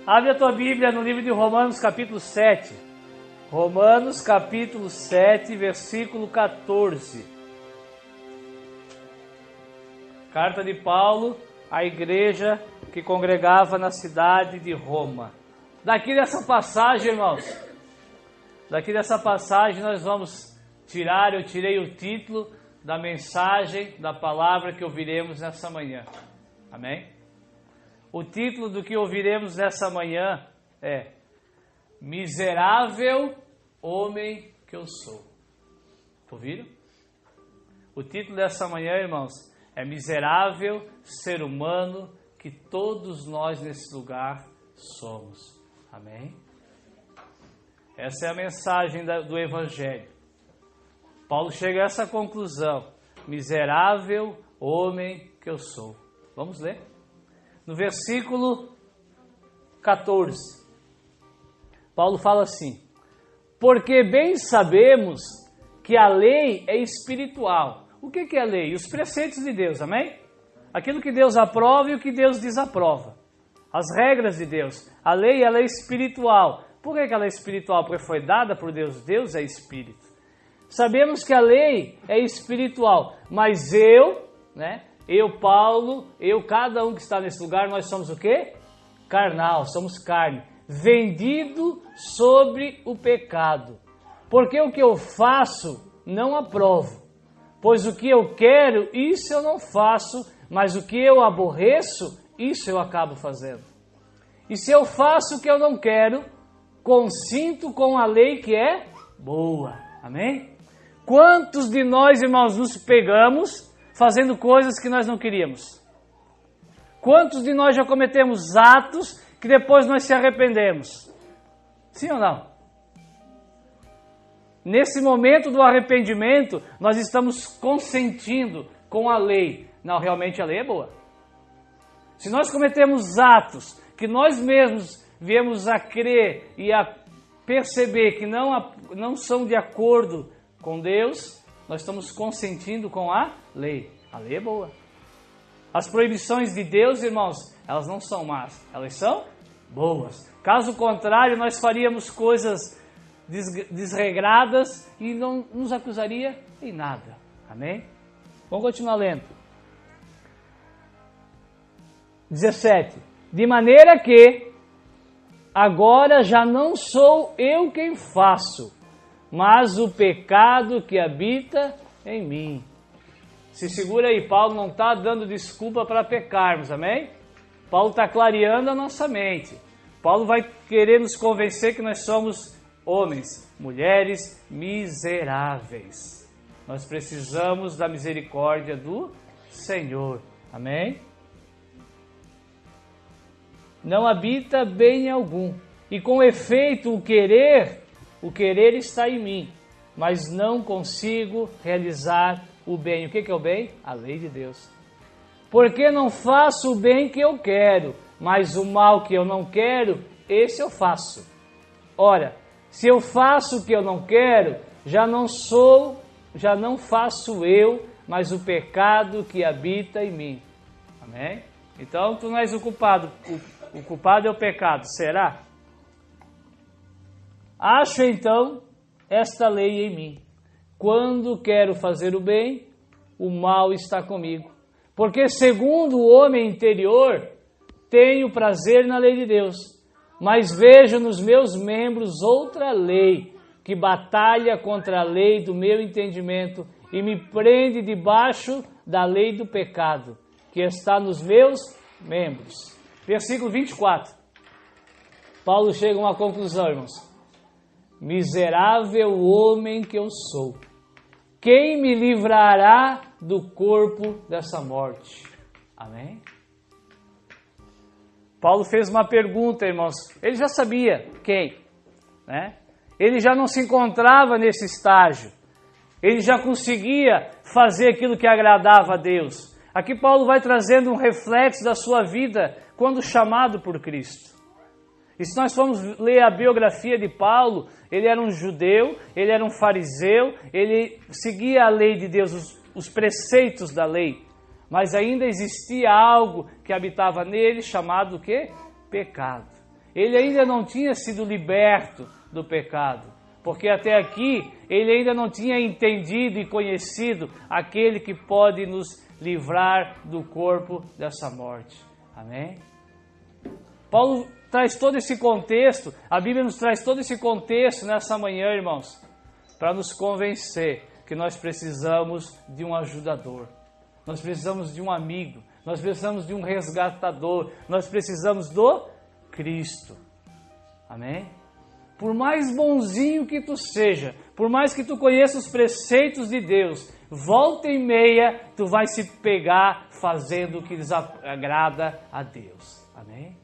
Abre a tua Bíblia no livro de Romanos, capítulo 7. Romanos, capítulo 7, versículo 14. Carta de Paulo à igreja que congregava na cidade de Roma. Daqui dessa passagem, irmãos, nós vamos eu tirei o título da mensagem, da palavra que ouviremos nessa manhã. Amém? O título do que ouviremos nessa manhã é Miserável Homem que eu sou. Ouviram? O título dessa manhã, irmãos, é Miserável Ser Humano que todos nós nesse lugar somos. Amém? Essa é a mensagem do Evangelho. Paulo chega a essa conclusão. Miserável homem que eu sou. Vamos ler? No versículo 14, Paulo fala assim: porque bem sabemos que a lei é espiritual. O que é a lei? Os preceitos de Deus, amém? Aquilo que Deus aprova e o que Deus desaprova. As regras de Deus. A lei, ela é espiritual. Por que ela é espiritual? Porque foi dada por Deus. Deus é espírito. Sabemos que a lei é espiritual, mas Paulo, cada um que está nesse lugar, nós somos o quê? Carnal, somos carne, vendido sobre o pecado. Porque o que eu faço, não aprovo. Pois o que eu quero, isso eu não faço, mas o que eu aborreço, isso eu acabo fazendo. E se eu faço o que eu não quero, consinto com a lei que é boa. Amém? Quantos de nós, irmãos, nos pegamos fazendo coisas que nós não queríamos? Quantos de nós já cometemos atos que depois nós se arrependemos? Sim ou não? Nesse momento do arrependimento, nós estamos consentindo com a lei. Não, realmente a lei é boa. Se nós cometemos atos que nós mesmos viemos a crer e a perceber que não são de acordo com Deus, nós estamos consentindo com a lei. A lei é boa. As proibições de Deus, irmãos, elas não são más, elas são boas. Caso contrário, nós faríamos coisas desregradas e não nos acusaria em nada. Amém? Vamos continuar lendo. 17. De maneira que agora já não sou eu quem faço, mas o pecado que habita em mim. Se segura aí, Paulo não está dando desculpa para pecarmos, amém? Paulo está clareando a nossa mente. Paulo vai querer nos convencer que nós somos homens, mulheres miseráveis. Nós precisamos da misericórdia do Senhor, amém? Não habita bem algum, e com efeito o querer está em mim, mas não consigo realizar o bem. O que é o bem? A lei de Deus. Porque não faço o bem que eu quero, mas o mal que eu não quero, esse eu faço. Ora, se eu faço o que eu não quero, já não faço eu, mas o pecado que habita em mim. Amém? Então, tu não és o culpado. O culpado é o pecado. Será? Acho então esta lei em mim. Quando quero fazer o bem, o mal está comigo. Porque segundo o homem interior, tenho prazer na lei de Deus. Mas vejo nos meus membros outra lei, que batalha contra a lei do meu entendimento e me prende debaixo da lei do pecado, que está nos meus membros. Versículo 24. Paulo chega a uma conclusão, irmãos. Miserável homem que eu sou, quem me livrará do corpo dessa morte? Amém? Paulo fez uma pergunta, irmãos. Ele já sabia quem, né? Ele já não se encontrava nesse estágio. Ele já conseguia fazer aquilo que agradava a Deus. Aqui Paulo vai trazendo um reflexo da sua vida quando chamado por Cristo. E se nós formos ler a biografia de Paulo, ele era um judeu, ele era um fariseu, ele seguia a lei de Deus, os preceitos da lei. Mas ainda existia algo que habitava nele chamado o quê? Pecado. ele ainda não tinha sido liberto do pecado, porque até aqui ele ainda não tinha entendido e conhecido aquele que pode nos livrar do corpo dessa morte. Amém? Paulo traz todo esse contexto, a Bíblia nos traz todo esse contexto nessa manhã, irmãos, para nos convencer que nós precisamos de um ajudador, nós precisamos de um amigo, nós precisamos de um resgatador, nós precisamos do Cristo. Amém? Por mais bonzinho que tu seja, por mais que tu conheça os preceitos de Deus, volta e meia tu vai se pegar fazendo o que desagrada a Deus. Amém?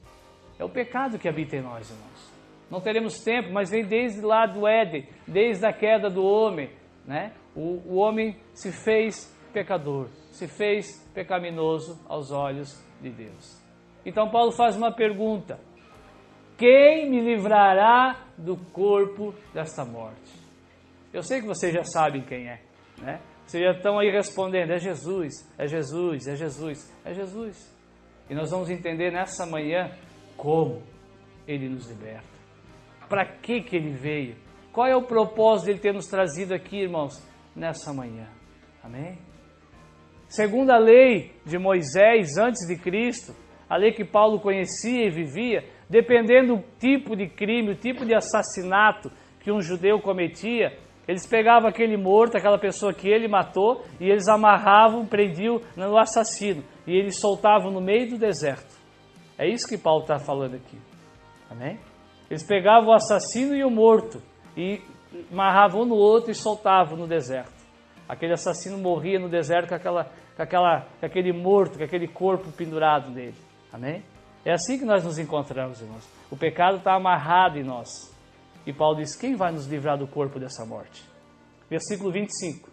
É o pecado que habita em nós, irmãos. Não teremos tempo, mas vem desde lá do Éden, desde a queda do homem, né? O homem se fez pecador, se fez pecaminoso aos olhos de Deus. Então Paulo faz uma pergunta: quem me livrará do corpo desta morte? Eu sei que vocês já sabem quem é, né? Vocês já estão aí respondendo: é Jesus, é Jesus, é Jesus, é Jesus. E nós vamos entender nessa manhã como Ele nos liberta. Para que Ele veio? Qual é o propósito de Ele ter nos trazido aqui, irmãos, nessa manhã? Amém? Segundo a lei de Moisés, antes de Cristo, a lei que Paulo conhecia e vivia, dependendo do tipo de crime, o tipo de assassinato que um judeu cometia, eles pegavam aquele morto, aquela pessoa que ele matou, e eles amarravam, prendiam no assassino, e eles soltavam no meio do deserto. É isso que Paulo está falando aqui. Amém? Eles pegavam o assassino e o morto, e amarravam um no outro e soltavam no deserto. Aquele assassino morria no deserto com aquele morto, com aquele corpo pendurado nele. Amém? É assim que nós nos encontramos, irmãos. O pecado está amarrado em nós. E Paulo diz: quem vai nos livrar do corpo dessa morte? Versículo 25.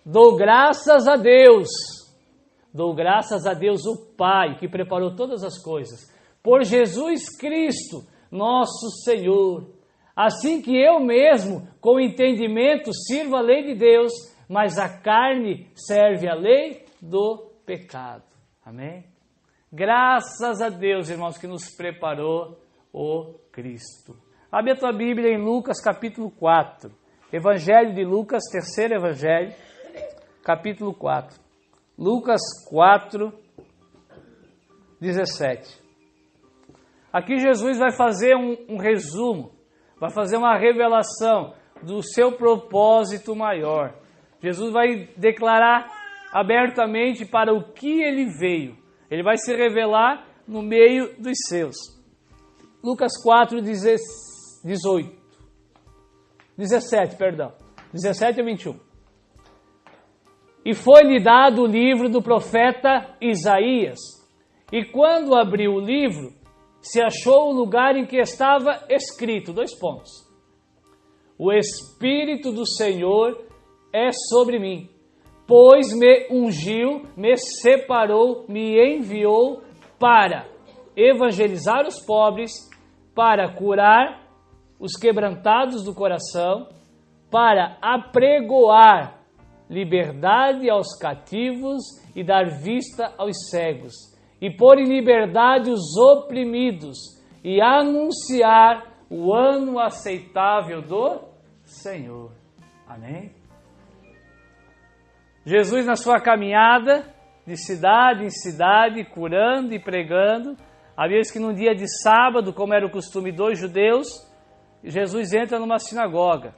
Dou graças a Deus o Pai, que preparou todas as coisas, por Jesus Cristo, nosso Senhor. Assim que eu mesmo, com entendimento, sirvo a lei de Deus, mas a carne serve a lei do pecado. Amém? Graças a Deus, irmãos, que nos preparou o Cristo. Abre a tua Bíblia em Lucas capítulo 4. Evangelho de Lucas, terceiro evangelho, capítulo 4. Lucas 4, 17. Aqui Jesus vai fazer um resumo, vai fazer uma revelação do seu propósito maior. Jesus vai declarar abertamente para o que ele veio. Ele vai se revelar no meio dos seus. Lucas 4, 17 a 21. E foi-lhe dado o livro do profeta Isaías. E quando abriu o livro, se achou o lugar em que estava escrito, : o Espírito do Senhor é sobre mim, pois me ungiu, me separou, me enviou para evangelizar os pobres, para curar os quebrantados do coração, para apregoar liberdade aos cativos e dar vista aos cegos, e pôr em liberdade os oprimidos, e anunciar o ano aceitável do Senhor. Amém? Jesus, na sua caminhada de cidade em cidade, curando e pregando, havia que num dia de sábado, como era o costume dos judeus, Jesus entra numa sinagoga,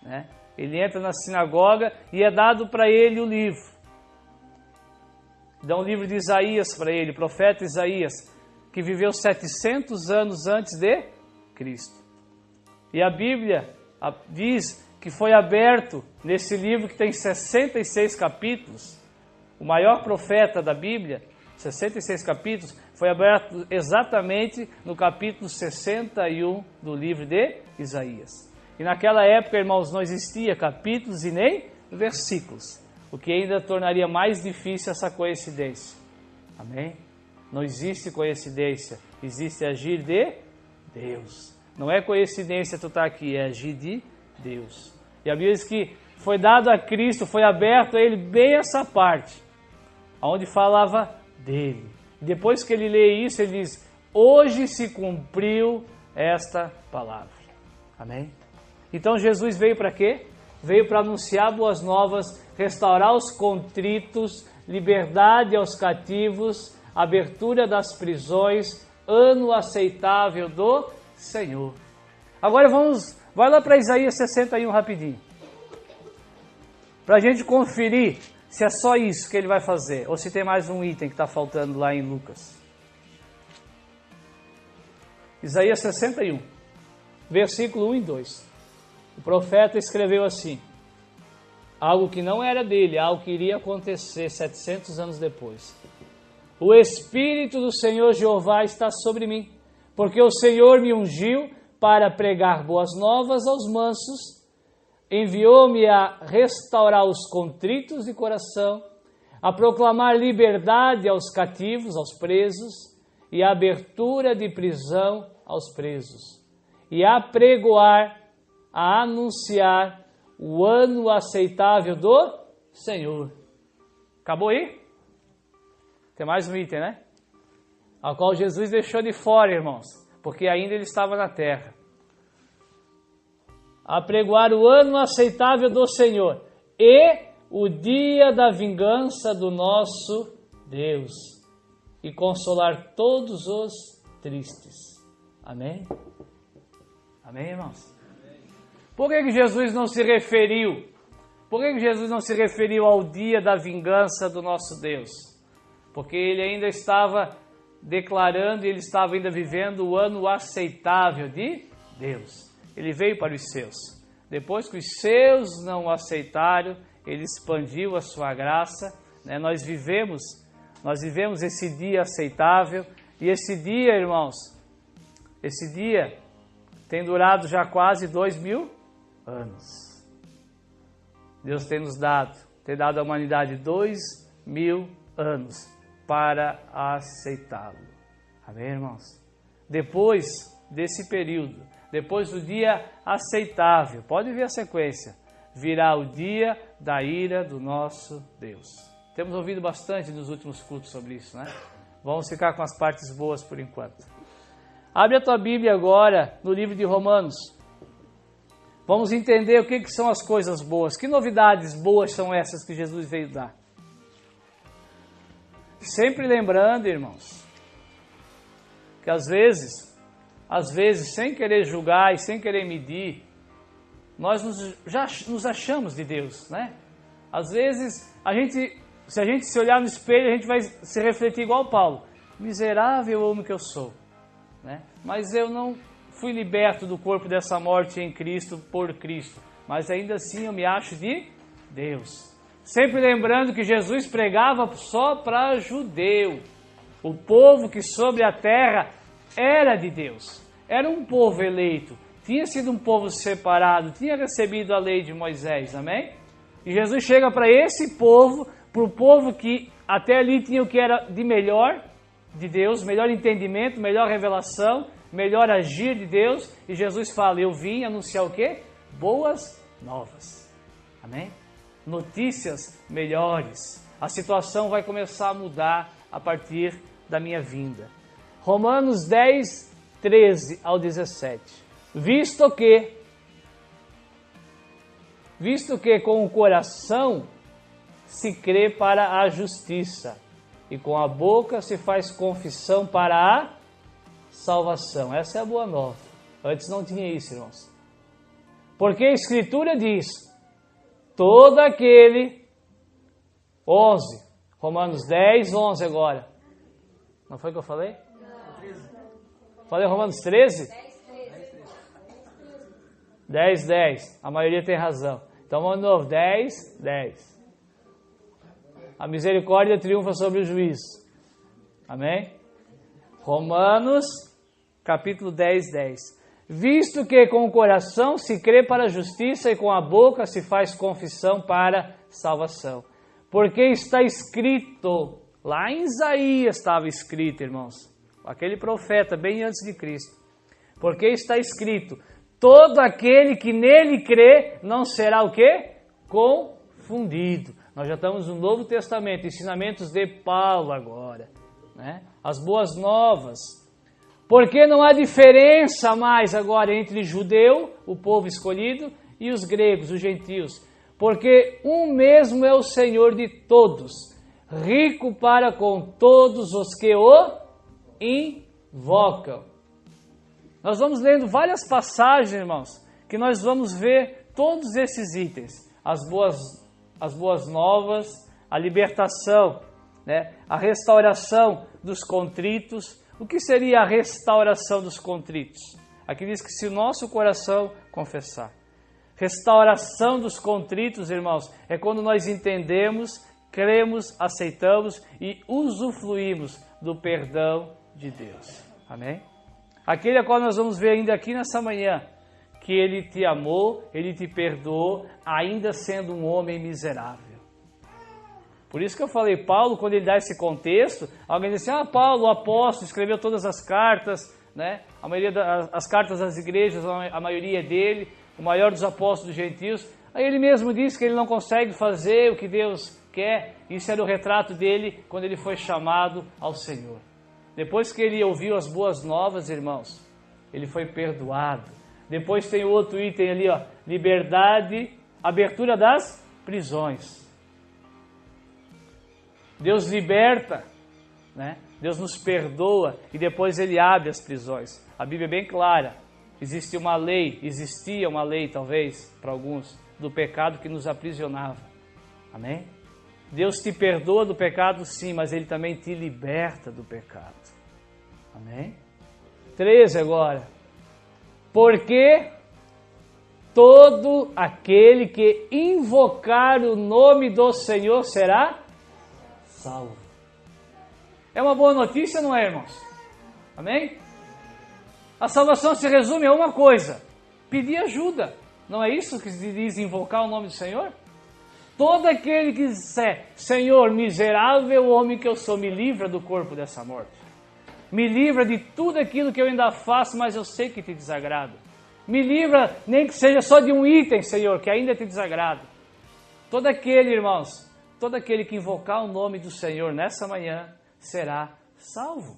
né? Ele entra na sinagoga e é dado para ele o livro. Dá um livro de Isaías para ele, o profeta Isaías, que viveu 700 anos antes de Cristo. E a Bíblia diz que foi aberto nesse livro que tem 66 capítulos, o maior profeta da Bíblia, 66 capítulos, foi aberto exatamente no capítulo 61 do livro de Isaías. E naquela época, irmãos, não existia capítulos e nem versículos, o que ainda tornaria mais difícil essa coincidência. Amém? Não existe coincidência, existe agir de Deus. Não é coincidência tu estar aqui, é agir de Deus. E a Bíblia diz que foi dado a Cristo, foi aberto a Ele bem essa parte, onde falava dele. Depois que ele lê isso, ele diz: hoje se cumpriu esta palavra. Amém? Então Jesus veio para quê? Veio para anunciar boas novas, restaurar os contritos, liberdade aos cativos, abertura das prisões, ano aceitável do Senhor. Agora vai lá para Isaías 61 rapidinho, para a gente conferir se é só isso que ele vai fazer, ou se tem mais um item que está faltando lá em Lucas. Isaías 61, versículo 1 e 2. O profeta escreveu assim, algo que não era dele, algo que iria acontecer 700 anos depois. O Espírito do Senhor Jeová está sobre mim, porque o Senhor me ungiu para pregar boas novas aos mansos, enviou-me a restaurar os contritos de coração, a proclamar liberdade aos cativos, aos presos, e a abertura de prisão aos presos, e a pregoar, a anunciar o ano aceitável do Senhor. Acabou aí? Tem mais um item, né? Ao qual Jesus deixou de fora, irmãos, porque ainda ele estava na terra. A pregoar o ano aceitável do Senhor e o dia da vingança do nosso Deus e consolar todos os tristes. Amém? Amém, irmãos? Por que Jesus não se referiu? Por que Jesus não se referiu ao dia da vingança do nosso Deus? Porque ele ainda estava declarando, ele estava ainda vivendo o ano aceitável de Deus. Ele veio para os seus. Depois que os seus não o aceitaram, ele expandiu a sua graça. Né? Nós vivemos esse dia aceitável. E esse dia, irmãos, esse dia tem durado já quase 2000 anos. Deus tem dado à humanidade 2000 anos para aceitá-lo. Amém, irmãos? Depois desse período, depois do dia aceitável, pode ver a sequência, virá o dia da ira do nosso Deus. Temos ouvido bastante nos últimos cultos sobre isso, né? Vamos ficar com as partes boas por enquanto. Abre a tua Bíblia agora no livro de Romanos. Vamos entender o que são as coisas boas. Que novidades boas são essas que Jesus veio dar? Sempre lembrando, irmãos, que às vezes, sem querer julgar e sem querer medir, nós já nos achamos de Deus, né? Às vezes, se a gente se olhar no espelho, a gente vai se refletir igual Paulo. Miserável homem que eu sou, né? Mas eu não fui liberto do corpo dessa morte em Cristo, por Cristo. Mas ainda assim eu me acho de Deus. Sempre lembrando que Jesus pregava só para judeu. O povo que sobre a terra era de Deus. Era um povo eleito. Tinha sido um povo separado. Tinha recebido a lei de Moisés. Amém? E Jesus chega para esse povo, para o povo que até ali tinha o que era de melhor de Deus, melhor entendimento, melhor revelação, melhor agir de Deus. E Jesus fala, eu vim anunciar o quê? Boas novas. Amém? Notícias melhores. A situação vai começar a mudar a partir da minha vinda. Romanos 10, 13 ao 17. Visto que com o coração se crê para a justiça e com a boca se faz confissão para a salvação. Essa é a boa nova. Antes não tinha isso, irmãos. Porque a Escritura diz, todo aquele, 11, Romanos 10, 11 agora. Não foi o que eu falei? Não. Falei Romanos 13? 10, 10. A maioria tem razão. Então vamos de novo, 10, 10. A misericórdia triunfa sobre o juízo. Amém? Romanos, capítulo 10, 10. Visto que com o coração se crê para a justiça e com a boca se faz confissão para salvação. Porque está escrito, lá em Isaías estava escrito, irmãos, aquele profeta bem antes de Cristo. Porque está escrito, todo aquele que nele crê não será o quê? Confundido. Nós já estamos no Novo Testamento, ensinamentos de Paulo agora, né? As boas novas. Porque não há diferença mais agora entre judeu, o povo escolhido, e os gregos, os gentios. Porque um mesmo é o Senhor de todos, rico para com todos os que o invocam. Nós vamos lendo várias passagens, irmãos, que nós vamos ver todos esses itens. As boas novas, a libertação, né? A restauração dos contritos. O que seria a restauração dos contritos? Aqui diz que se o nosso coração confessar. Restauração dos contritos, irmãos, é quando nós entendemos, cremos, aceitamos e usufruímos do perdão de Deus. Amém? Aquele a qual nós vamos ver ainda aqui nessa manhã, que Ele te amou, Ele te perdoou, ainda sendo um homem miserável. Por isso que eu falei, Paulo, quando ele dá esse contexto, alguém diz assim, Paulo, o apóstolo, escreveu todas as cartas, né? A maioria das cartas das igrejas, a maioria é dele, o maior dos apóstolos dos gentios. Aí ele mesmo diz que ele não consegue fazer o que Deus quer. Isso era o retrato dele quando ele foi chamado ao Senhor. Depois que ele ouviu as boas novas, irmãos, ele foi perdoado. Depois tem o outro item ali, liberdade, abertura das prisões. Deus liberta, né? Deus nos perdoa e depois Ele abre as prisões. A Bíblia é bem clara. Existia uma lei talvez, para alguns, do pecado que nos aprisionava. Amém? Deus te perdoa do pecado, sim, mas Ele também te liberta do pecado. Amém? 13 agora. Porque todo aquele que invocar o nome do Senhor será salvo. É uma boa notícia, não é, irmãos? Amém? A salvação se resume a uma coisa: pedir ajuda. Não é isso que se diz invocar o nome do Senhor? Todo aquele que disser, Senhor, miserável homem que eu sou, me livra do corpo dessa morte. Me livra de tudo aquilo que eu ainda faço, mas eu sei que te desagrada. Me livra, nem que seja só de um item, Senhor, que ainda te desagrada. Todo aquele, irmãos, todo aquele que invocar o nome do Senhor nessa manhã será salvo.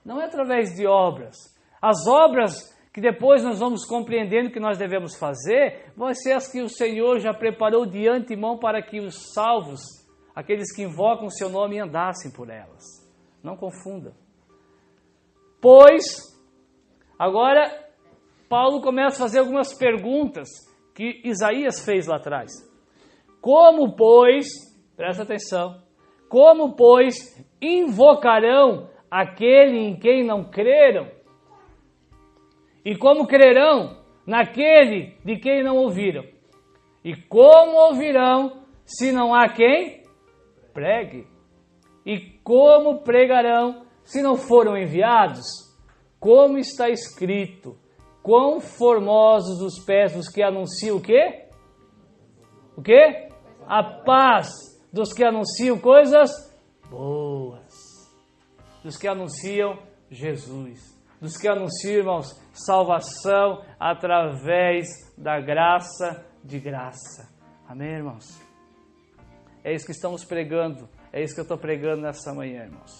Não é através de obras. As obras que depois nós vamos compreendendo que nós devemos fazer, vão ser as que o Senhor já preparou de antemão para que os salvos, aqueles que invocam o seu nome, andassem por elas. Não confunda. Pois, agora, Paulo começa a fazer algumas perguntas que Isaías fez lá atrás. Como, pois, presta atenção, como, pois, invocarão aquele em quem não creram? E como crerão naquele de quem não ouviram? E como ouvirão se não há quem pregue? E como pregarão se não foram enviados? Como está escrito, quão formosos os pés dos que anunciam o quê? O quê? A paz dos que anunciam coisas boas, dos que anunciam Jesus, dos que anunciam, irmãos, salvação através da graça de graça. Amém, irmãos? É isso que estamos pregando, é isso que eu estou pregando nessa manhã, irmãos.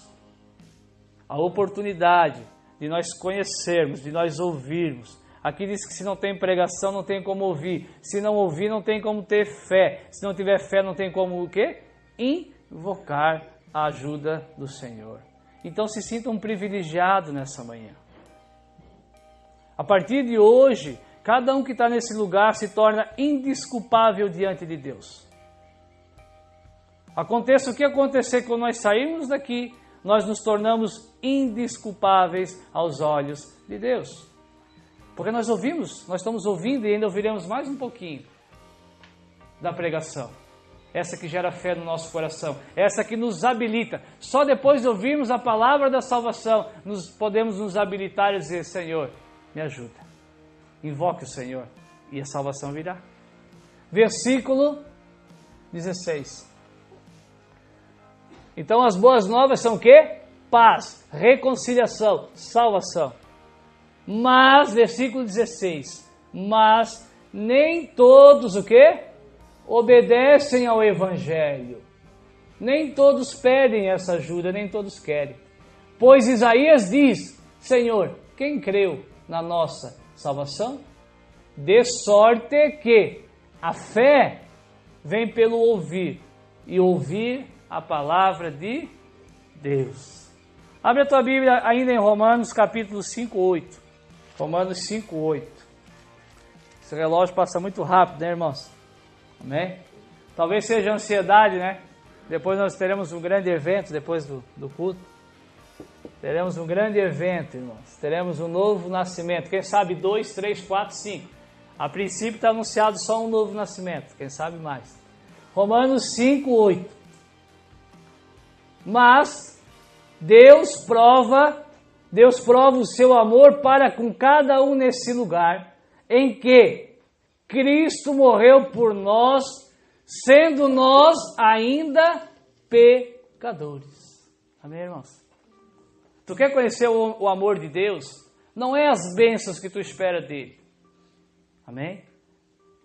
A oportunidade de nós conhecermos, de nós ouvirmos. Aqui diz que se não tem pregação, não tem como ouvir. Se não ouvir, não tem como ter fé. Se não tiver fé, não tem como o quê? Invocar a ajuda do Senhor. Então se sinta um privilegiado nessa manhã. A partir de hoje, cada um que está nesse lugar se torna indesculpável diante de Deus. Aconteça o que acontecer quando nós sairmos daqui, nós nos tornamos indesculpáveis aos olhos de Deus. Porque nós estamos ouvindo e ainda ouviremos mais um pouquinho da pregação. Essa que gera fé no nosso coração, essa que nos habilita. Só depois de ouvirmos a palavra da salvação, podemos nos habilitar e dizer, Senhor, me ajuda. Invoque o Senhor e a salvação virá. Versículo 16. Então as boas novas são o quê? Paz, reconciliação, salvação. Mas, versículo 16, mas nem todos o quê? Obedecem ao Evangelho. Nem todos pedem essa ajuda, nem todos querem. Pois Isaías diz, Senhor, quem creu na nossa salvação? De sorte que a fé vem pelo ouvir, e ouvir a palavra de Deus. Abre a tua Bíblia ainda em Romanos capítulo 5:8. Romanos 5:8. Esse relógio passa muito rápido, né, irmãos? Amém? Talvez seja ansiedade, né? Depois nós teremos um grande evento, depois do culto. Teremos um grande evento, irmãos. Teremos um novo nascimento. Quem sabe 2, 3, 4, 5. A princípio está anunciado só um novo nascimento. Quem sabe mais. Romanos 5:8. Mas Deus prova o seu amor para com cada um nesse lugar, em que Cristo morreu por nós, sendo nós ainda pecadores. Amém, irmãos? Tu quer conhecer o amor de Deus? Não é as bênçãos que tu espera dele. Amém?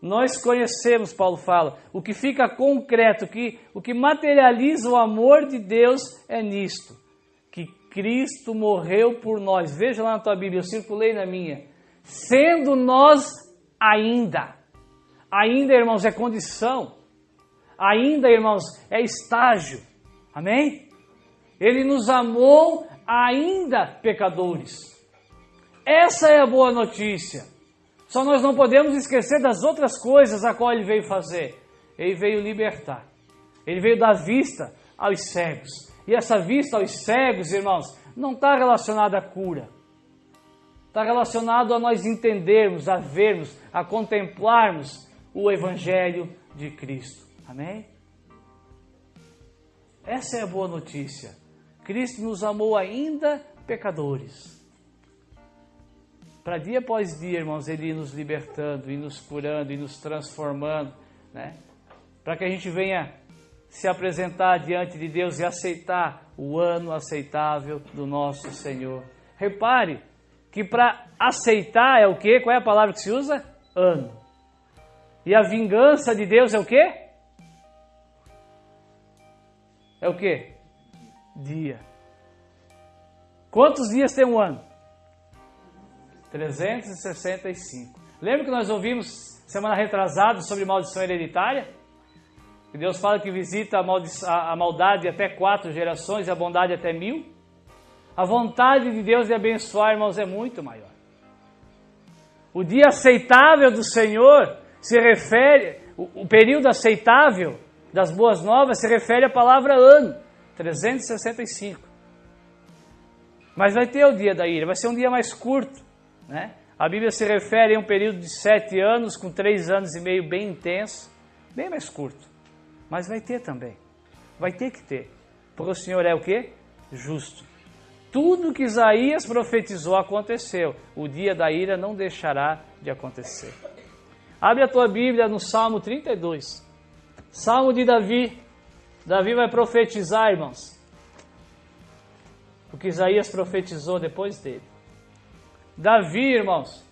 Nós conhecemos, Paulo fala, o que fica concreto, o que materializa o amor de Deus é nisto, que Cristo morreu por nós. Veja lá na tua Bíblia, eu circulei na minha. Sendo nós ainda. Ainda, irmãos, é condição. Ainda, irmãos, é estágio. Amém? Ele nos amou ainda pecadores. Essa é a boa notícia. Só nós não podemos esquecer das outras coisas a qual ele veio fazer. Ele veio libertar. Ele veio dar vista aos cegos. E essa vista aos cegos, irmãos, não está relacionada à cura. Está relacionado a nós entendermos, a vermos, a contemplarmos o Evangelho de Cristo. Amém? Essa é a boa notícia. Cristo nos amou ainda pecadores. Para dia após dia, irmãos, Ele ir nos libertando, ir nos curando, ir nos transformando, né? Para que a gente venha se apresentar diante de Deus e aceitar o ano aceitável do nosso Senhor. Repare que para aceitar é o quê? Qual é a palavra que se usa? Ano. E a vingança de Deus é o quê? É o quê? Dia. Quantos dias tem um ano? 365. Lembra que nós ouvimos semana retrasada sobre maldição hereditária? Que Deus fala que visita a maldade até 4 gerações e a bondade até 1000. A vontade de Deus de abençoar, irmãos, é muito maior. O dia aceitável do Senhor se refere, o período aceitável das boas novas se refere à palavra ano, 365. Mas vai ter o dia da ira, vai ser um dia mais curto. Né? A Bíblia se refere a um período de 7 anos, com 3 anos e meio bem intenso, bem mais curto. Mas vai ter também. Vai ter que ter. Porque o Senhor é o quê? Justo. Tudo que Isaías profetizou aconteceu. O dia da ira não deixará de acontecer. Abre a tua Bíblia no Salmo 32. Salmo de Davi. Davi vai profetizar, irmãos, o que Isaías profetizou depois dele. Davi, irmãos,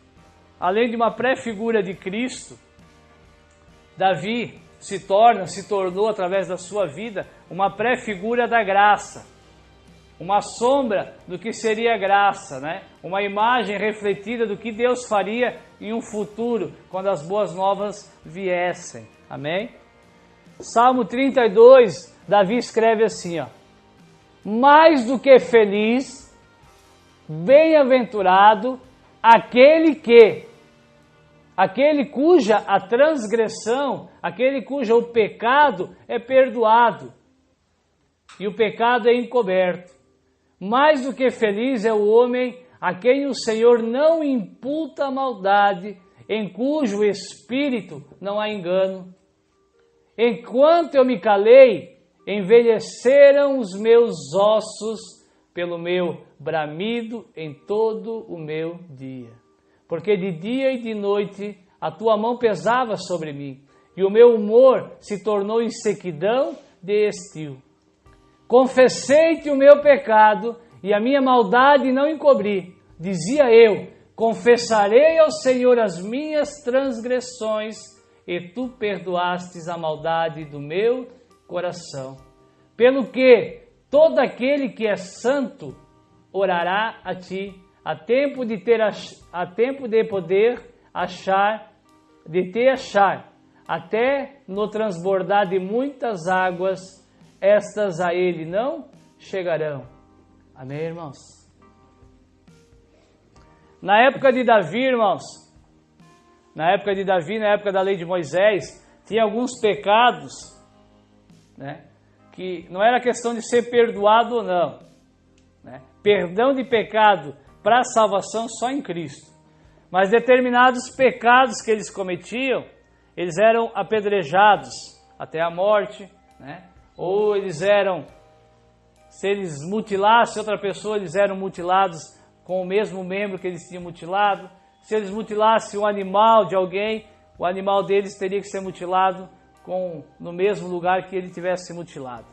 além de uma pré-figura de Cristo, Davi se tornou através da sua vida uma pré-figura da graça, uma sombra do que seria graça, né? Uma imagem refletida do que Deus faria em um futuro, quando as boas novas viessem. Amém? Salmo 32, Davi escreve assim, ó: mais do que feliz, bem-aventurado aquele cuja a transgressão, aquele cujo o pecado é perdoado e o pecado é encoberto. Mais do que feliz é o homem a quem o Senhor não imputa maldade, em cujo espírito não há engano. Enquanto eu me calei, envelheceram os meus ossos pelo meu bramido em todo o meu dia. Porque de dia e de noite a tua mão pesava sobre mim, e o meu humor se tornou em sequidão de estio. Confessei-te o meu pecado, e a minha maldade não encobri. Dizia eu: confessarei ao Senhor as minhas transgressões, e tu perdoastes a maldade do meu coração. Pelo que todo aquele que é santo orará a ti, a tempo de poder achar, até no transbordar de muitas águas, estas a ele não chegarão. Amém, irmãos? Na época de Davi, irmãos, na época da lei de Moisés, tinha alguns pecados, né, que não era questão de ser perdoado ou não, né? Perdão de pecado para a salvação só em Cristo. Mas determinados pecados que eles cometiam, eles eram apedrejados até a morte, né? Ou eles eram, se eles mutilassem outra pessoa, eles eram mutilados com o mesmo membro que eles tinham mutilado. Se eles mutilassem um animal de alguém, o animal deles teria que ser mutilado no mesmo lugar que ele tivesse mutilado.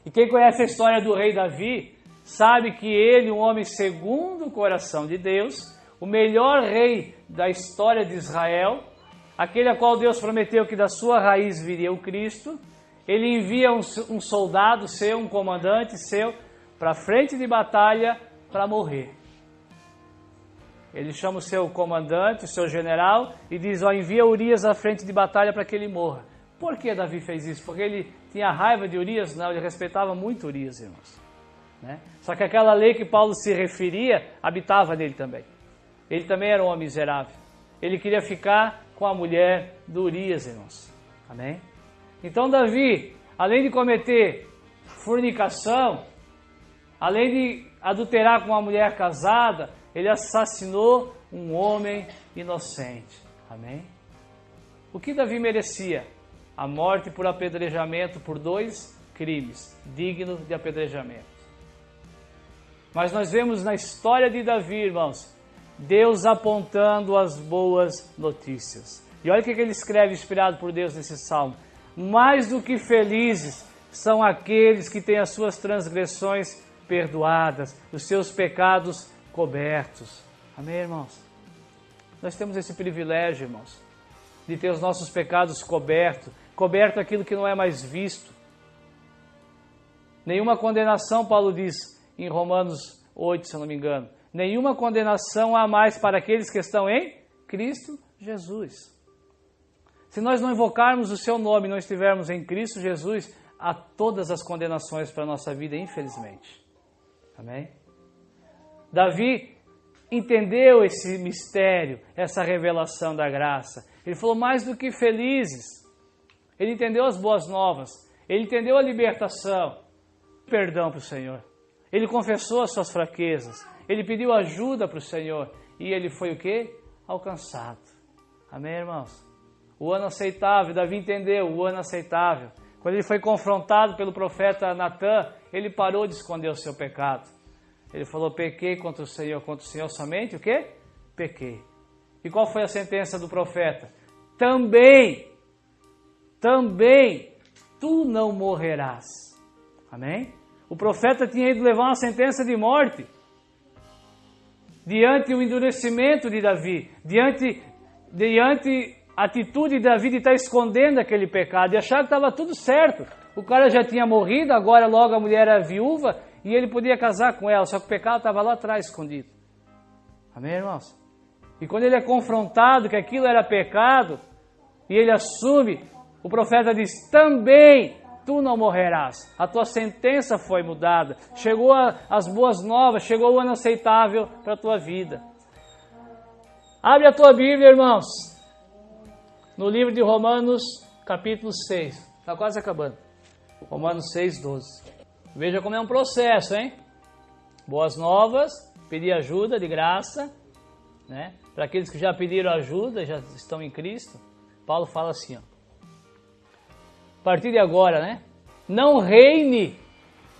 E quem conhece a história do rei Davi, sabe que ele, um homem segundo o coração de Deus, o melhor rei da história de Israel, aquele a qual Deus prometeu que da sua raiz viria o Cristo, ele envia um soldado seu, um comandante seu, para a frente de batalha para morrer. Ele chama o seu comandante, o seu general, e diz, envia Urias à frente de batalha para que ele morra. Por que Davi fez isso? Porque ele tinha raiva de Urias? Não, ele respeitava muito Urias, irmãos, né? Só que aquela lei que Paulo se referia, habitava nele também. Ele também era um homem miserável. Ele queria ficar com a mulher do Urias, irmãos. Amém? Então Davi, além de cometer fornicação, além de adulterar com uma mulher casada, ele assassinou um homem inocente. Amém? O que Davi merecia? A morte por apedrejamento por 2 crimes, dignos de apedrejamento. Mas nós vemos na história de Davi, irmãos, Deus apontando as boas notícias. E olha o que ele escreve, inspirado por Deus nesse salmo. Mais do que felizes são aqueles que têm as suas transgressões perdoadas, os seus pecados cobertos. Amém, irmãos? Nós temos esse privilégio, irmãos, de ter os nossos pecados coberto aquilo que não é mais visto. Nenhuma condenação, Paulo diz em Romanos 8, se eu não me engano, nenhuma condenação há mais para aqueles que estão em Cristo Jesus. Se nós não invocarmos o seu nome e não estivermos em Cristo Jesus, há todas as condenações para a nossa vida, infelizmente. Amém? Davi entendeu esse mistério, essa revelação da graça. Ele falou, mais do que felizes. Ele entendeu as boas novas. Ele entendeu a libertação. Perdão para o Senhor. Ele confessou as suas fraquezas. Ele pediu ajuda para o Senhor. E ele foi o quê? Alcançado. Amém, irmãos? O ano aceitável. Davi entendeu o ano aceitável. Quando ele foi confrontado pelo profeta Natã, ele parou de esconder o seu pecado. Ele falou, pequei contra o Senhor somente o quê? Pequei. E qual foi a sentença do profeta? Também, tu não morrerás. Amém? O profeta tinha ido levar uma sentença de morte. Diante o endurecimento de Davi, diante a atitude de Davi de estar escondendo aquele pecado e achar que estava tudo certo. O cara já tinha morrido, agora logo a mulher era viúva e ele podia casar com ela, só que o pecado estava lá atrás escondido. Amém, irmãos? E quando ele é confrontado que aquilo era pecado, e ele assume, o profeta diz, também tu não morrerás. A tua sentença foi mudada. Chegou as boas novas, chegou o ano aceitável para a tua vida. Abre a tua Bíblia, irmãos, no livro de Romanos, capítulo 6. Está quase acabando. Romanos 6, 12. Veja como é um processo, hein? Boas novas, pedir ajuda de graça, né? Para aqueles que já pediram ajuda, já estão em Cristo. Paulo fala assim, ó. A partir de agora, né? Não reine.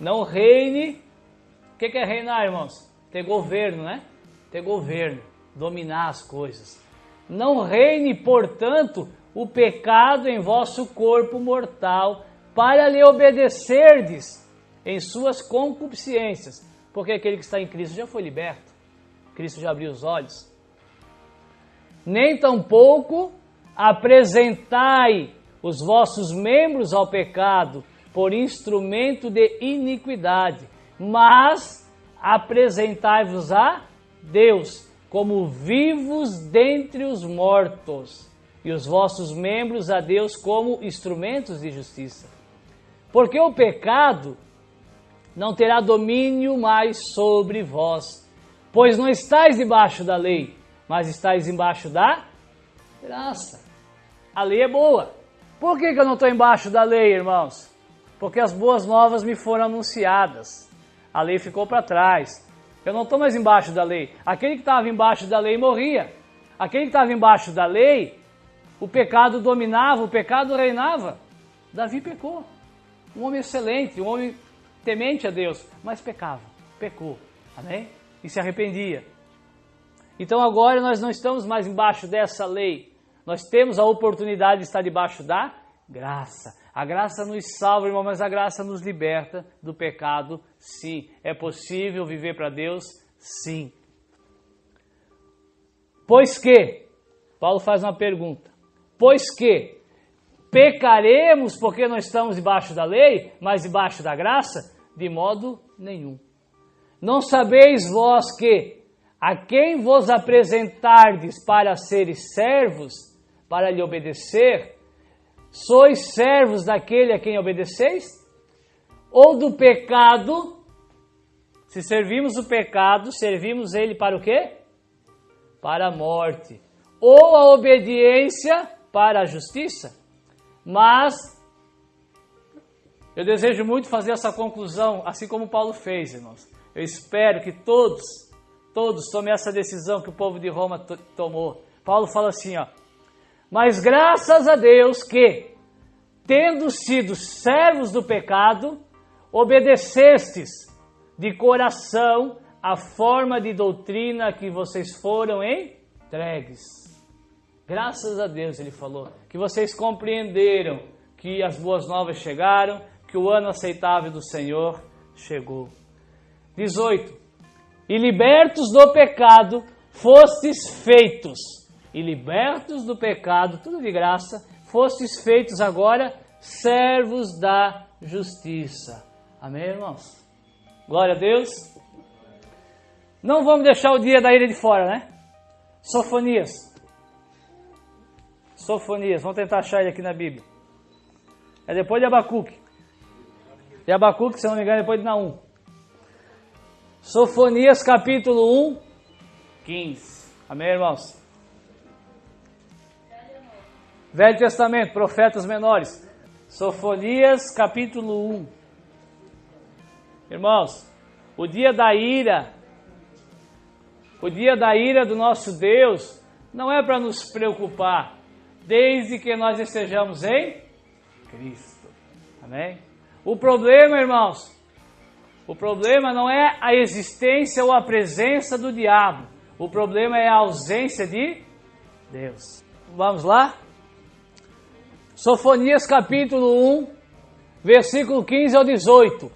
O que é reinar, irmãos? Ter governo, né? Ter governo, dominar as coisas. Não reine, portanto, o pecado em vosso corpo mortal, para lhe obedecerdes em suas concupiscências, porque aquele que está em Cristo já foi liberto. Cristo já abriu os olhos. Nem tampouco apresentai os vossos membros ao pecado por instrumento de iniquidade, mas apresentai-vos a Deus como vivos dentre os mortos, e os vossos membros a Deus como instrumentos de justiça. Porque o pecado não terá domínio mais sobre vós, pois não estáis debaixo da lei, mas estáis embaixo da graça. A lei é boa. Por que eu não estou embaixo da lei, irmãos? Porque as boas novas me foram anunciadas. A lei ficou para trás. Eu não estou mais embaixo da lei. Aquele que estava embaixo da lei morria. Aquele que estava embaixo da lei, o pecado dominava, o pecado reinava. Davi pecou. Um homem excelente, um homem temente a Deus, mas pecava, pecou. Amém? E se arrependia. Então agora nós não estamos mais embaixo dessa lei. Nós temos a oportunidade de estar debaixo da graça. A graça nos salva, irmão, mas a graça nos liberta do pecado, sim. É possível viver para Deus, sim. Pois que, Paulo faz uma pergunta, pois que pecaremos porque não estamos debaixo da lei, mas debaixo da graça? De modo nenhum. Não sabeis vós que a quem vos apresentardes para seres servos, para lhe obedecer, sois servos daquele a quem obedeceis? Ou do pecado? Se servimos o pecado, servimos ele para o quê? Para a morte. Ou a obediência para a justiça? Mas eu desejo muito fazer essa conclusão, assim como Paulo fez, irmãos. Eu espero que todos tomem essa decisão que o povo de Roma tomou. Paulo fala assim, ó: mas graças a Deus que, tendo sido servos do pecado, obedecestes de coração a forma de doutrina que vocês foram entregues. Graças a Deus, ele falou, que vocês compreenderam que as boas novas chegaram, que o ano aceitável do Senhor chegou. 18. E libertos do pecado, fostes feitos. E libertos do pecado, tudo de graça, fostes feitos agora servos da justiça. Amém, irmãos? Glória a Deus. Não vamos deixar o dia da ira de fora, né? Sofonias, vamos tentar achar ele aqui na Bíblia. É depois de Abacuque. E Abacuque, se não me engano, é depois de Naum. Sofonias capítulo 1, 15. Amém, irmãos? Velho Testamento, profetas menores. Sofonias capítulo 1. Irmãos, o dia da ira do nosso Deus não é para nos preocupar, desde que nós estejamos em Cristo. Amém? O problema, irmãos, o problema não é a existência ou a presença do diabo. O problema é a ausência de Deus. Vamos lá? Sofonias capítulo 1, versículo 15 ao 18.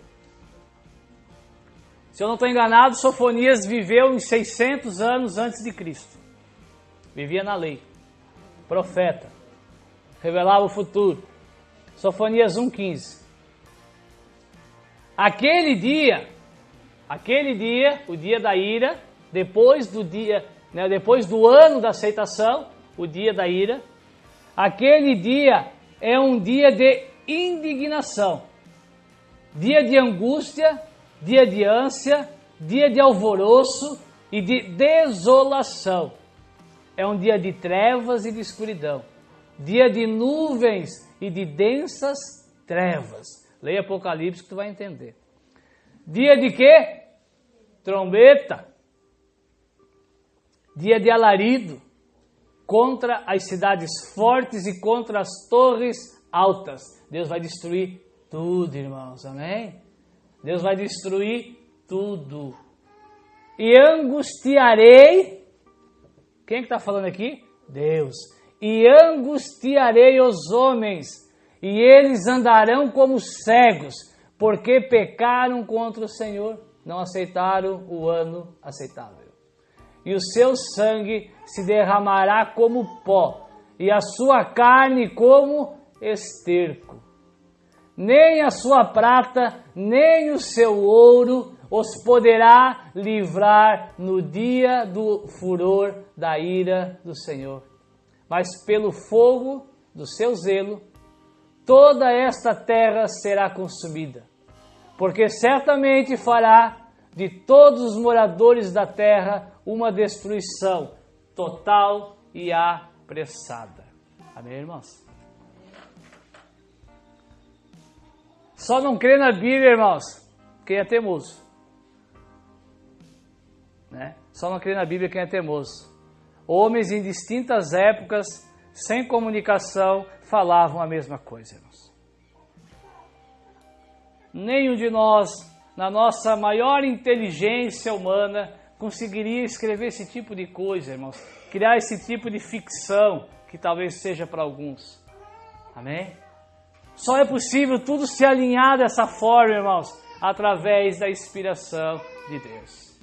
Se eu não estou enganado, Sofonias viveu em 600 anos antes de Cristo. Vivia na lei. Profeta. Revelava o futuro. Sofonias 1,15. Aquele dia, o dia da ira, depois do ano da aceitação, o dia da ira, aquele dia é um dia de indignação, dia de angústia, dia de ânsia, dia de alvoroço e de desolação. É um dia de trevas e de escuridão, dia de nuvens e de densas trevas. Leia Apocalipse que tu vai entender. Dia de quê? Trombeta. Dia de alarido contra as cidades fortes e contra as torres altas. Deus vai destruir tudo, irmãos. Amém? Deus vai destruir tudo. E angustiarei. Quem que está falando aqui? Deus. E angustiarei os homens, e eles andarão como cegos, porque pecaram contra o Senhor, não aceitaram o ano aceitável. E o seu sangue se derramará como pó, e a sua carne como esterco. Nem a sua prata, nem o seu ouro os poderá livrar no dia do furor da ira do Senhor. Mas pelo fogo do seu zelo, toda esta terra será consumida, porque certamente fará de todos os moradores da terra uma destruição total e apressada. Amém, irmãos? Só não crê na Bíblia, irmãos, quem é teimoso. Né? Só não crê na Bíblia quem é teimoso. Homens em distintas épocas, sem comunicação, falavam a mesma coisa, irmãos. Nenhum de nós, na nossa maior inteligência humana, conseguiria escrever esse tipo de coisa, irmãos. Criar esse tipo de ficção, que talvez seja para alguns. Amém? Só é possível tudo se alinhar dessa forma, irmãos, através da inspiração de Deus.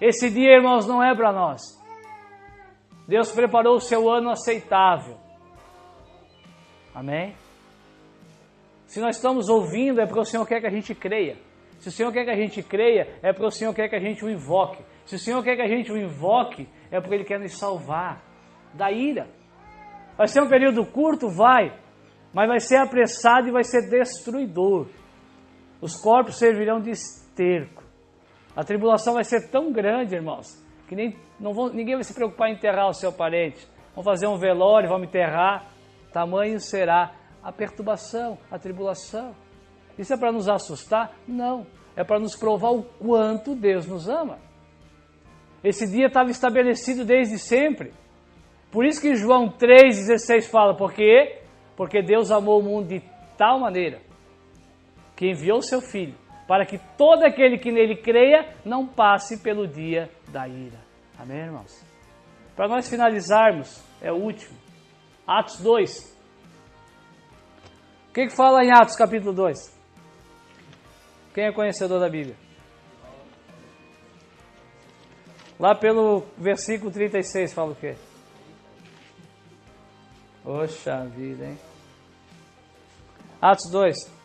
Esse dia, irmãos, não é para nós. Deus preparou o seu ano aceitável. Amém? Se nós estamos ouvindo, é porque o Senhor quer que a gente creia. Se o Senhor quer que a gente creia, é porque o Senhor quer que a gente o invoque. Se o Senhor quer que a gente o invoque, é porque Ele quer nos salvar da ira. Vai ser um período curto? Vai. Mas vai ser apressado e vai ser destruidor. Os corpos servirão de esterco. A tribulação vai ser tão grande, irmãos, que ninguém vai se preocupar em enterrar o seu parente. Vão fazer um velório, vão enterrar. Tamanho será a perturbação, a tribulação. Isso é para nos assustar? Não. É para nos provar o quanto Deus nos ama. Esse dia estava estabelecido desde sempre. Por isso que João 3,16 fala, por quê? Porque Deus amou o mundo de tal maneira que enviou o seu Filho, para que todo aquele que nele creia não passe pelo dia da ira. Amém, irmãos? Para nós finalizarmos, é o último. Atos 2. O que fala em Atos capítulo 2? Quem é conhecedor da Bíblia? Lá pelo versículo 36 fala o quê? Poxa vida, hein? Atos 2.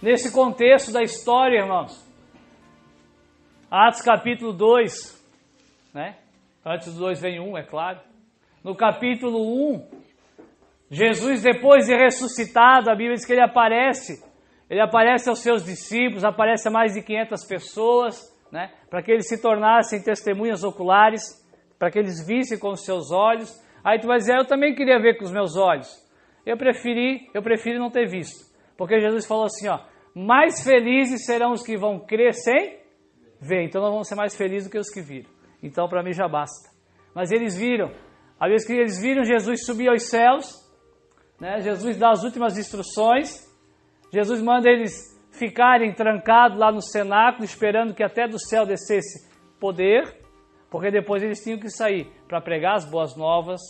Nesse contexto da história, irmãos, Atos capítulo 2, né? Antes do 2 vem 1, é claro. No capítulo 1, Jesus, depois de ressuscitado, a Bíblia diz que ele aparece aos seus discípulos, aparece a mais de 500 pessoas, né? Para que eles se tornassem testemunhas oculares, para que eles vissem com os seus olhos. Aí tu vai dizer, eu também queria ver com os meus olhos. Eu preferi não ter visto. Porque Jesus falou assim, ó, mais felizes serão os que vão crer sem ver. Então nós vamos ser mais felizes do que os que viram. Então para mim já basta. Mas eles viram. A vez que eles viram Jesus subir aos céus, né? Jesus dá as últimas instruções. Jesus manda eles ficarem trancados lá no cenáculo, esperando que até do céu descesse poder. Porque depois eles tinham que sair para pregar as boas novas,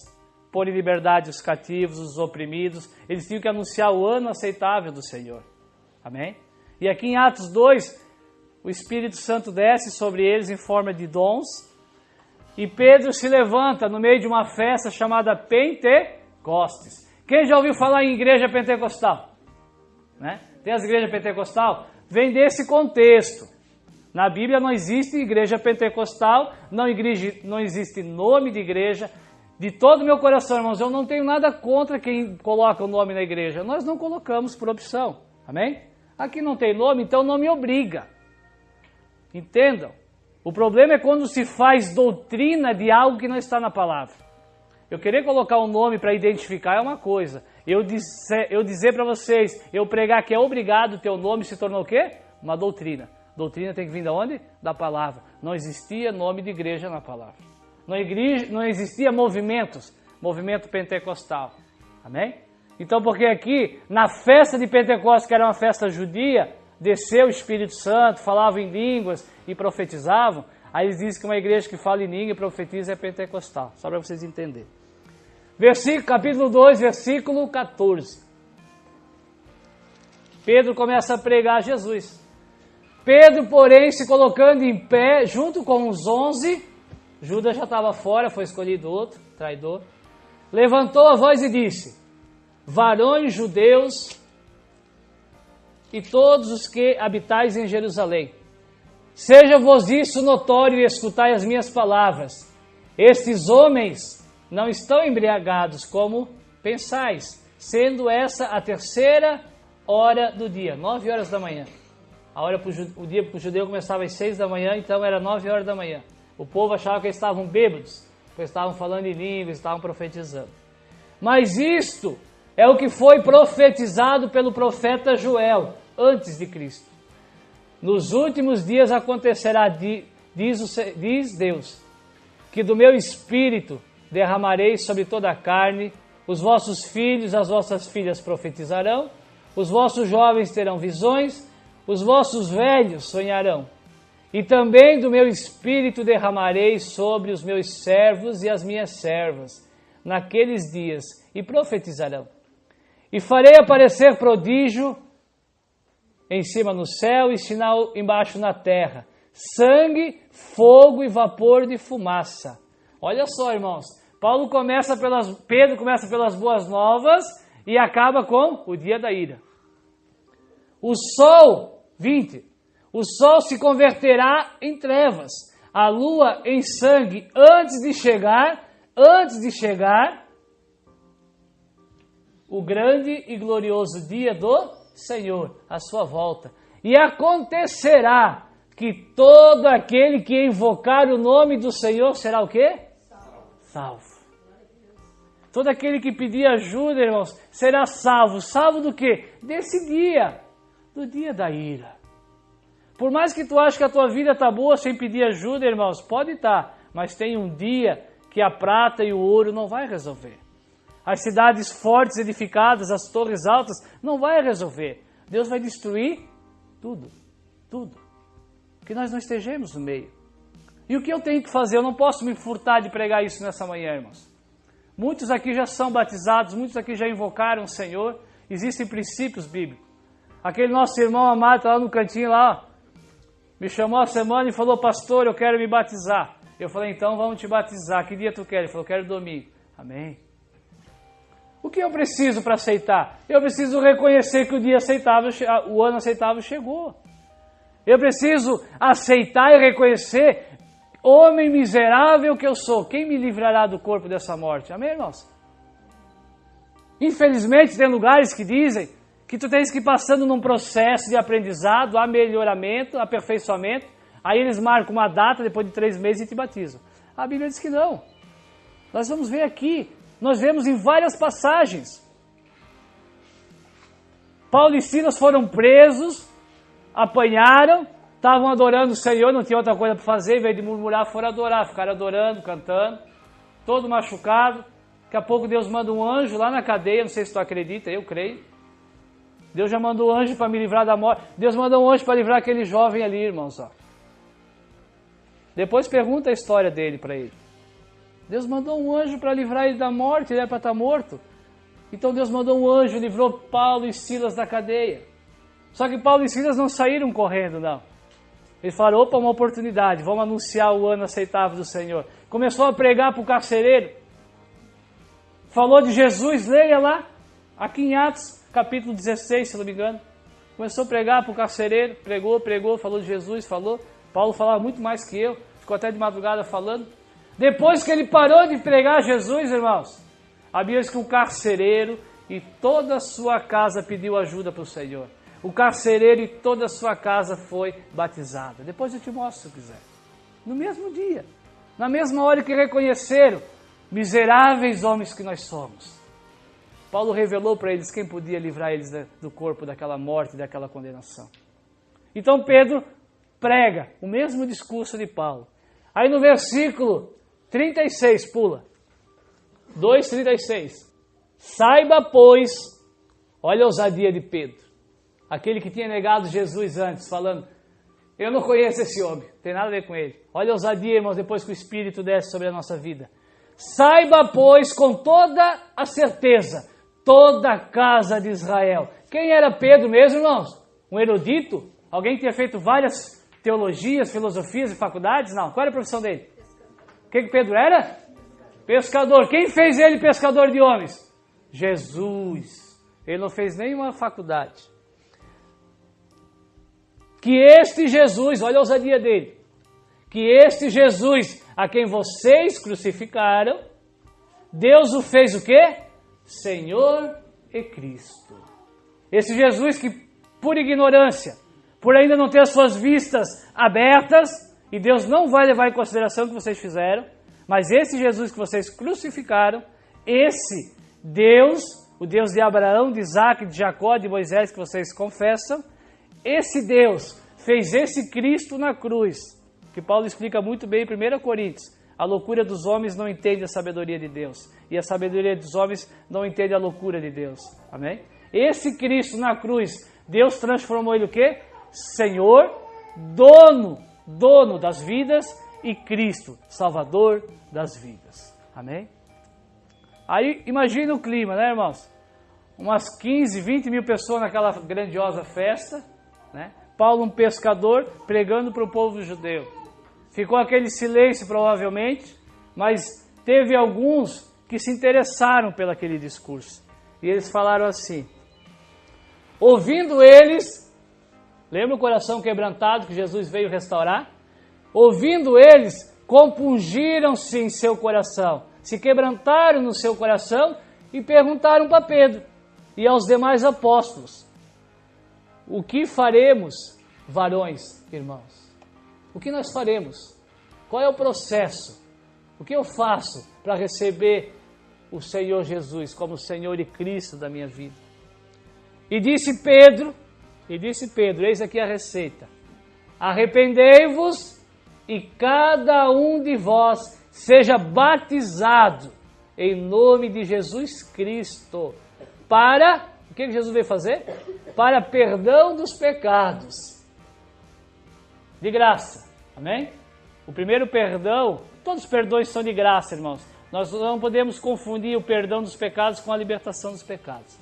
pôr em liberdade os cativos, os oprimidos. Eles tinham que anunciar o ano aceitável do Senhor. Amém? E aqui em Atos 2, o Espírito Santo desce sobre eles em forma de dons. E Pedro se levanta no meio de uma festa chamada Pentecostes. Quem já ouviu falar em igreja pentecostal? Né? Tem as igrejas pentecostal? Vem desse contexto. Na Bíblia não existe igreja pentecostal, não existe nome de igreja. De todo o meu coração, irmãos, eu não tenho nada contra quem coloca o nome na igreja. Nós não colocamos por opção. Amém? Aqui não tem nome, então não me obriga. Entendam? O problema é quando se faz doutrina de algo que não está na palavra. Eu querer colocar um nome para identificar é uma coisa. Eu dizer para vocês, eu pregar que é obrigado, teu nome se tornou o quê? Uma doutrina. Doutrina tem que vir de onde? Da palavra. Não existia nome de igreja na palavra. Não existia movimento pentecostal. Amém? Então, porque aqui, na festa de Pentecostes, que era uma festa judia, desceu o Espírito Santo, falava em línguas e profetizavam. Aí eles dizem que uma igreja que fala em língua e profetiza é pentecostal. Só para vocês entenderem. Capítulo 2, versículo 14. Pedro começa a pregar Jesus. Pedro, porém, se colocando em pé, junto com os 11, Judas já estava fora, foi escolhido outro, traidor, levantou a voz e disse, varões judeus e todos os que habitais em Jerusalém, Seja-vos isso notório e escutai as minhas palavras. Estes homens não estão embriagados como pensais, sendo essa a terceira hora do dia, 9 horas da manhã. O dia para o judeu começava às 6 da manhã, então era 9 horas da manhã. O povo achava que eles estavam bêbados, pois estavam falando em línguas, estavam profetizando. Mas isto é o que foi profetizado pelo profeta Joel, antes de Cristo. Nos últimos dias acontecerá, diz Deus, que do meu espírito derramarei sobre toda a carne, os vossos filhos, as vossas filhas profetizarão, os vossos jovens terão visões, os vossos velhos sonharão. E também do meu espírito derramarei sobre os meus servos e as minhas servas, naqueles dias, e profetizarão. E farei aparecer prodígio em cima no céu e sinal embaixo na terra, sangue, fogo e vapor de fumaça. Olha só, irmãos, Pedro começa pelas boas novas e acaba com o dia da ira. O sol, 20, o sol se converterá em trevas, a lua em sangue antes de chegar o grande e glorioso dia do Senhor, a sua volta. E acontecerá que todo aquele que invocar o nome do Senhor será o quê? Salvo. Todo aquele que pedir ajuda, irmãos, será salvo. Salvo do quê? Desse dia, do dia da ira. Por mais que tu ache que a tua vida está boa sem pedir ajuda, irmãos, pode estar, mas tem um dia que a prata e o ouro não vai resolver. As cidades fortes edificadas, as torres altas, não vai resolver. Deus vai destruir tudo, tudo. Que nós não estejamos no meio. E o que eu tenho que fazer? Eu não posso me furtar de pregar isso nessa manhã, irmãos. Muitos aqui já são batizados, muitos aqui já invocaram o Senhor. Existem princípios bíblicos. Aquele nosso irmão amado está lá no cantinho lá, me chamou a semana e falou: pastor, eu quero me batizar. Eu falei: então vamos te batizar. Que dia tu quer? Ele falou: quero domingo. Amém. O que eu preciso para aceitar? Eu preciso reconhecer que o ano aceitável chegou. Eu preciso aceitar e reconhecer, homem miserável que eu sou, quem me livrará do corpo dessa morte? Amém, irmãos? Infelizmente tem lugares que dizem que tu tens que ir passando num processo de aprendizado, a melhoramento, aperfeiçoamento, aí eles marcam uma data depois de 3 meses e te batizam. A Bíblia diz que não. Nós vamos ver aqui, nós vemos em várias passagens. Paulo e Silas foram presos, apanharam, estavam adorando o Senhor, não tinha outra coisa para fazer, em vez de murmurar, foram adorar, ficaram adorando, cantando, todo machucado. Daqui a pouco Deus manda um anjo lá na cadeia, não sei se tu acredita, eu creio. Deus já mandou um anjo para me livrar da morte. Deus mandou um anjo para livrar aquele jovem ali, irmãos. Ó. Depois pergunta a história dele para ele. Deus mandou um anjo para livrar ele da morte, ele era para estar morto. Então Deus mandou um anjo, livrou Paulo e Silas da cadeia. Só que Paulo e Silas não saíram correndo, não. Eles falaram: opa, uma oportunidade, vamos anunciar o ano aceitável do Senhor. Começou a pregar para o carcereiro. Falou de Jesus, leia lá, aqui em Atos, capítulo 16, se não me engano. Começou a pregar para o carcereiro, pregou, falou de Jesus, falou. Paulo falava muito mais que eu, ficou até de madrugada falando. Depois que ele parou de pregar Jesus, irmãos, a Bíblia diz que o carcereiro e toda a sua casa pediu ajuda para o Senhor. O carcereiro e toda a sua casa foi batizada. Depois eu te mostro se quiser. No mesmo dia, na mesma hora que reconheceram, miseráveis homens que nós somos. Paulo revelou para eles quem podia livrar eles do corpo daquela morte, daquela condenação. Então Pedro prega o mesmo discurso de Paulo. Aí no versículo 36, pula. 2:36. Saiba, pois, olha a ousadia de Pedro, aquele que tinha negado Jesus antes, falando: eu não conheço esse homem, não tem nada a ver com ele. Olha a ousadia, irmãos, depois que o Espírito desce sobre a nossa vida. Saiba, pois, com toda a certeza, toda a casa de Israel. Quem era Pedro mesmo, irmãos? Um erudito? Alguém que tinha feito várias teologias, filosofias e faculdades? Não. Qual era a profissão dele? O que Pedro era? Pescador. Quem fez ele pescador de homens? Jesus. Ele não fez nenhuma faculdade. que este Jesus, olha a ousadia dele, que este Jesus a quem vocês crucificaram, Deus o fez o quê? Senhor e Cristo. Esse Jesus que, por ignorância, por ainda não ter as suas vistas abertas, e Deus não vai levar em consideração o que vocês fizeram, mas esse Jesus que vocês crucificaram, esse Deus, o Deus de Abraão, de Isaac, de Jacó, de Moisés, que vocês confessam, esse Deus fez esse Cristo na cruz, que Paulo explica muito bem em 1 Coríntios. A loucura dos homens não entende a sabedoria de Deus, e a sabedoria dos homens não entende a loucura de Deus. Amém? Esse Cristo na cruz, Deus transformou ele o quê? Senhor, dono das vidas, e Cristo, Salvador das vidas. Amém? Aí imagina o clima, né, irmãos? Umas 15, 20 mil pessoas naquela grandiosa festa, né? Paulo, um pescador, pregando para o povo judeu. Ficou aquele silêncio provavelmente, mas teve alguns que se interessaram pelo aquele discurso. E eles falaram assim, ouvindo eles, lembra o coração quebrantado que Jesus veio restaurar? Ouvindo eles, compungiram-se em seu coração, se quebrantaram no seu coração e perguntaram para Pedro e aos demais apóstolos, o que faremos, varões, irmãos? O que nós faremos? Qual é o processo? O que eu faço para receber o Senhor Jesus como Senhor e Cristo da minha vida? E disse Pedro, eis aqui a receita, arrependei-vos e cada um de vós seja batizado em nome de Jesus Cristo, para, o que Jesus veio fazer? Para perdão dos pecados. De graça, amém? O primeiro perdão, todos os perdões são de graça, irmãos. Nós não podemos confundir o perdão dos pecados com a libertação dos pecados.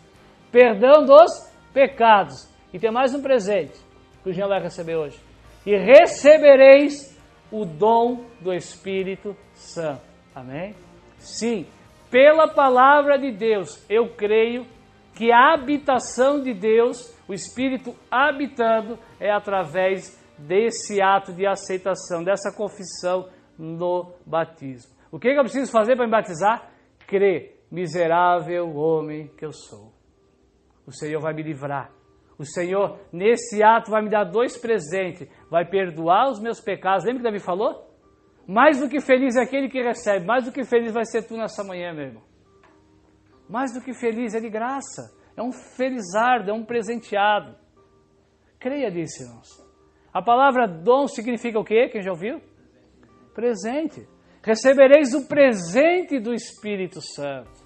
Perdão dos pecados. E tem mais um presente que o Jean vai receber hoje. E recebereis o dom do Espírito Santo. Amém? Sim, pela palavra de Deus, eu creio que a habitação de Deus, o Espírito habitando, é através desse ato de aceitação, dessa confissão no batismo. O que eu preciso fazer para me batizar? Crer, miserável homem que eu sou. O Senhor vai me livrar. O Senhor, nesse ato, vai me dar 2 presentes. Vai perdoar os meus pecados. Lembra que Davi falou? Mais do que feliz é aquele que recebe. Mais do que feliz vai ser tu nessa manhã, meu irmão. Mais do que feliz, é de graça. É um felizardo, é um presenteado. Creia nisso, irmãos. A palavra dom significa o quê? Quem já ouviu? Presente. Recebereis o presente do Espírito Santo.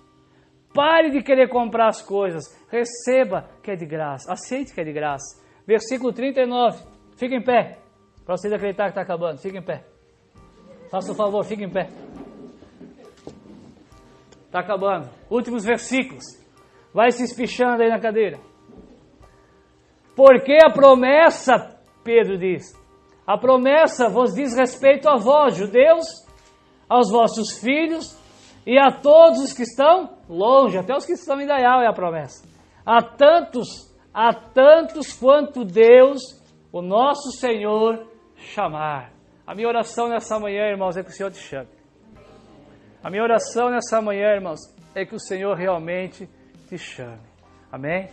Pare de querer comprar as coisas. Receba que é de graça. Aceite que é de graça. Versículo 39. Fica em pé. Para vocês acreditar que está acabando. Fica em pé. Faça o favor, fica em pé. Está acabando. Últimos versículos. Vai se espichando aí na cadeira. Porque a promessa, Pedro diz, a promessa vos diz respeito a vós, judeus, aos vossos filhos e a todos os que estão longe, até os que estão em Dayal é a promessa. A tantos quanto Deus, o nosso Senhor, chamar. A minha oração nessa manhã, irmãos, é que o Senhor te chame. A minha oração nessa manhã, irmãos, é que o Senhor realmente te chame. Amém?